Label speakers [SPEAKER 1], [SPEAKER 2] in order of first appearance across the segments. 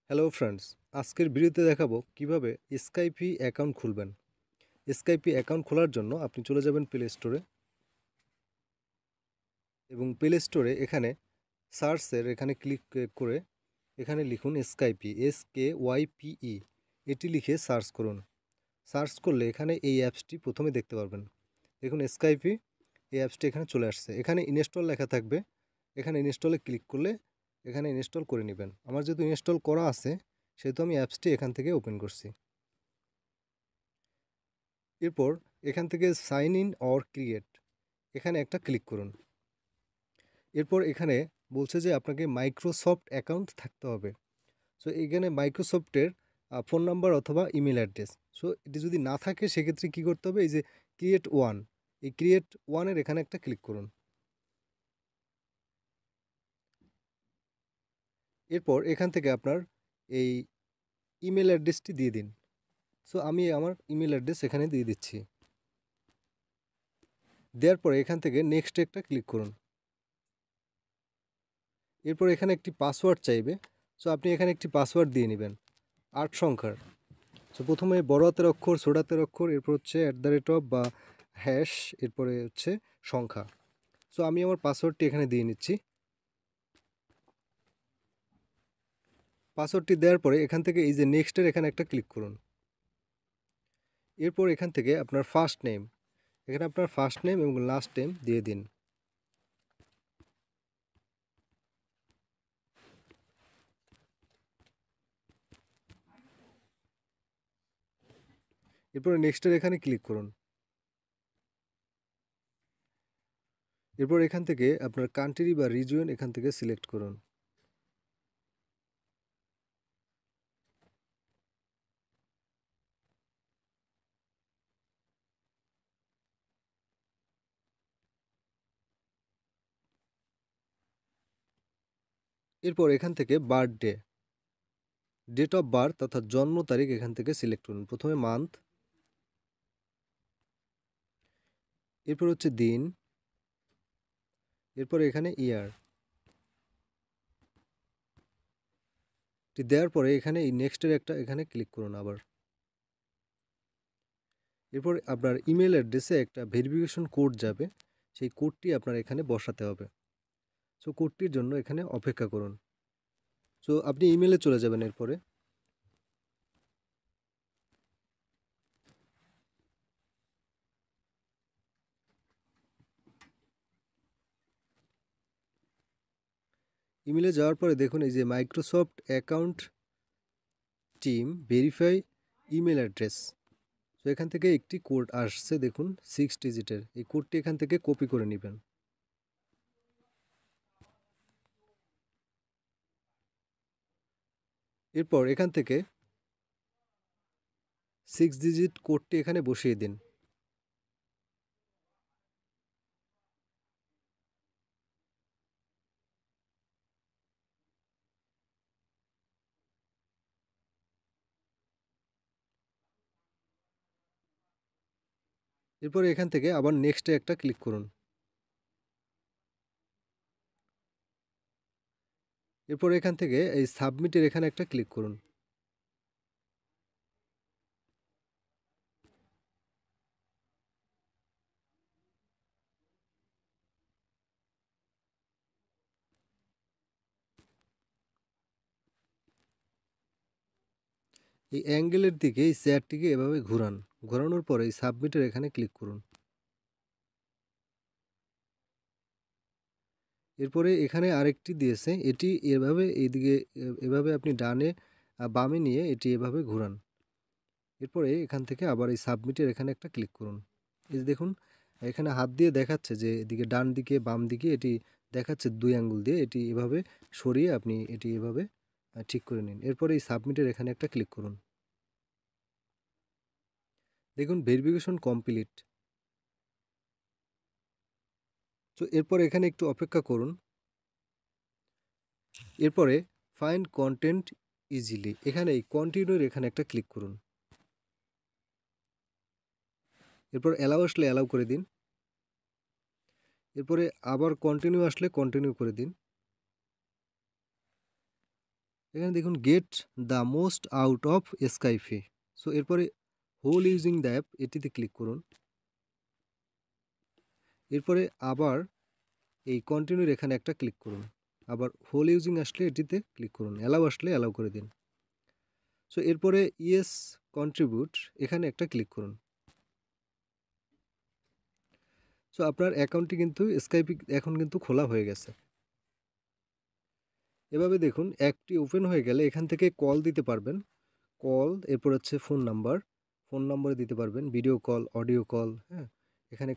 [SPEAKER 1] Hello friends, আজকের ভিডিওতে দেখাবো কিভাবে স্কাইপি অ্যাকাউন্ট খুলবেন। স্কাইপি অ্যাকাউন্ট খোলার জন্য আপনি চলে যাবেন প্লে স্টোরে এবং প্লে স্টোরে এখানে সার্চের এখানে ক্লিক করে এখানে লিখুন স্কাইপি, SKYPE, এটি লিখে সার্চ করুন। সার্চ করলে এখানে এই অ্যাপসটি প্রথমে দেখতে পারবেন। দেখুন স্কাইপি, এই অ্যাপসটি এখানে চলে আসছে। এখানে ইনস্টল লেখা থাকবে, এখানে ইনস্টলে ক্লিক করলে এখানে ইনস্টল করে নেবেন। আমার যেহেতু ইনস্টল করা আছে সেহেতু আমি অ্যাপসটি এখান থেকে ওপেন করছি। এরপর এখান থেকে সাইন ইন অর ক্রিয়েট এখানে একটা ক্লিক করুন। এরপর এখানে বলছে যে আপনাকে মাইক্রোসফট অ্যাকাউন্ট থাকতে হবে। সো এখানে মাইক্রোসফটের ফোন নাম্বার অথবা ইমেল অ্যাড্রেস। সো এটি যদি না থাকে সেক্ষেত্রে কী করতে হবে, এই যে ক্রিয়েট ওয়ান, এই ক্রিয়েট ওয়ানের এখানে একটা ক্লিক করুন। এরপর এখান থেকে আপনার এই ইমেল অ্যাড্রেসটি দিয়ে দিন। সো আমি আমার ইমেল অ্যাড্রেস এখানে দিয়ে দিচ্ছি। দেওয়ার পরে এখান থেকে নেক্সট একটা ক্লিক করুন। এরপর এখানে একটি পাসওয়ার্ড চাইবে। সো আপনি এখানে একটি পাসওয়ার্ড দিয়ে নেবেন 8 সংখ্যার। সো প্রথমে বড় হাতের অক্ষর, ছোট হাতের অক্ষর, এরপর হচ্ছে @ বা হ্যাশ, এরপরে হচ্ছে সংখ্যা। সো আমি আমার পাসওয়ার্ডটি এখানে দিয়ে নিচ্ছি। পাসওয়ার্ডটি দেওয়ার পরে এখান থেকে এই যে নেক্সটের এখানে একটা ক্লিক করুন। এরপর এখান থেকে আপনার ফার্স্ট নেম, এখানে আপনার ফার্স্ট নেম এবং লাস্ট নেম দিয়ে দিন। এরপরে নেক্সটের এখানে ক্লিক করুন। এরপর এখান থেকে আপনার কান্ট্রি বা রিজিয়ন এখান থেকে সিলেক্ট করুন। এরপর এখান থেকে বার্থডে, ডেট অফ বার্থ অর্থাৎ জন্ম তারিখ এখান থেকে সিলেক্ট করুন। প্রথমে মান্থ, এরপর হচ্ছে দিন, এরপর এখানে ইয়ার। দেওয়ার পরে এখানে এই নেক্সটের একটা এখানে ক্লিক করুন আবার। এরপর আপনার ইমেল অ্যাড্রেসে একটা ভেরিফিকেশন কোড যাবে, সেই কোডটি আপনার এখানে বসাতে হবে। সো কোডটির জন্য এখানে অপেক্ষা করুন। সো আপনি ইমেলে চলে যাবেন। এরপরে ইমেলে যাওয়ার পরে দেখুন এই যে Microsoft account team verify email address. তো এখান থেকে একটি কোড আসছে, দেখুন 6 ডিজিটের। এই কোডটি এখান থেকে কপি করে নেবেন। এরপর এখান থেকে 6 ডিজিট কোডটি এখানে বসিয়ে দিন। এরপর এখান থেকে আবার নেক্সটে একটা ক্লিক করুন। এরপর এখান থেকে এই সাবমিটের এখানে একটা ক্লিক করুন। এই অ্যাঙ্গেলের দিকে এই চেয়ারটিকে এভাবে ঘোরান। ঘোরানোর পরে এই সাবমিটের এখানে ক্লিক করুন। এরপরে এখানে আরেকটি দিয়েছে, এটি এভাবে এইদিকে এভাবে আপনি ডানে বামে নিয়ে এটি এভাবে ঘোরান। এরপরে এখান থেকে আবার এই সাবমিটের এখানে একটা ক্লিক করুন। এই যে দেখুন এখানে হাত দিয়ে দেখাচ্ছে যে এদিকে ডান দিকে বাম দিকে এটি দেখাচ্ছে 2 আঙ্গুল দিয়ে। এটি এভাবে সরিয়ে আপনি এটি এভাবে ঠিক করে নিন। এরপরে এই সাবমিটের এখানে একটা ক্লিক করুন। দেখুন ভেরিফিকেশন কমপ্লিট। তো এরপর এখানে একটু অপেক্ষা করুন। এরপরে ফাইন্ড কন্টেন্ট ইজিলি, এখানে এই কন্টিনিউর এখানে একটা ক্লিক করুন। এরপর অ্যালাউ আসলে অ্যালাউ করে দিন। এরপরে আবার কন্টিনিউ আসলে কন্টিনিউ করে দিন। এখানে দেখুন get the most out of Skype. So এরপরে হোল ইউজিং দ্য অ্যাপ এটিতে ক্লিক করুন। এরপরে আবার এই কন্টিনিউর এখানে একটা ক্লিক করুন। আবার হোল ইউজিং আসলে এটিতে ক্লিক করুন, অ্যালাউ আসলে অ্যালাউ করে দিন। সো এরপরে ইয়েস কন্ট্রিবিউট এখানে একটা ক্লিক করুন। সো আপনার অ্যাকাউন্টটি কিন্তু স্কাইপি এখন কিন্তু খোলা হয়ে গেছে। এভাবে দেখুন অ্যাপটি ওপেন হয়ে গেলে এখান থেকে কল দিতে পারবেন। কল, এরপর হচ্ছে ফোন নাম্বারে দিতে পারবেন, ভিডিও কল, অডিও কল, হ্যাঁ। এখানে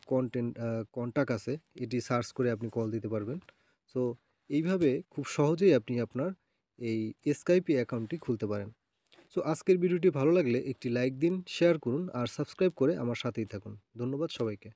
[SPEAKER 1] কন্ট্যাক্ট আছে, এটি সার্চ করে আপনি কল দিতে পারবেন। সো এইভাবে খুব সহজেই আপনি আপনার এই স্কাইপি অ্যাকাউন্টটি খুলতে পারেন। সো আজকের ভিডিওটি ভালো লাগলে একটি লাইক দিন, শেয়ার করুন আর সাবস্ক্রাইব করে আমার সাথেই থাকুন। ধন্যবাদ সবাইকে।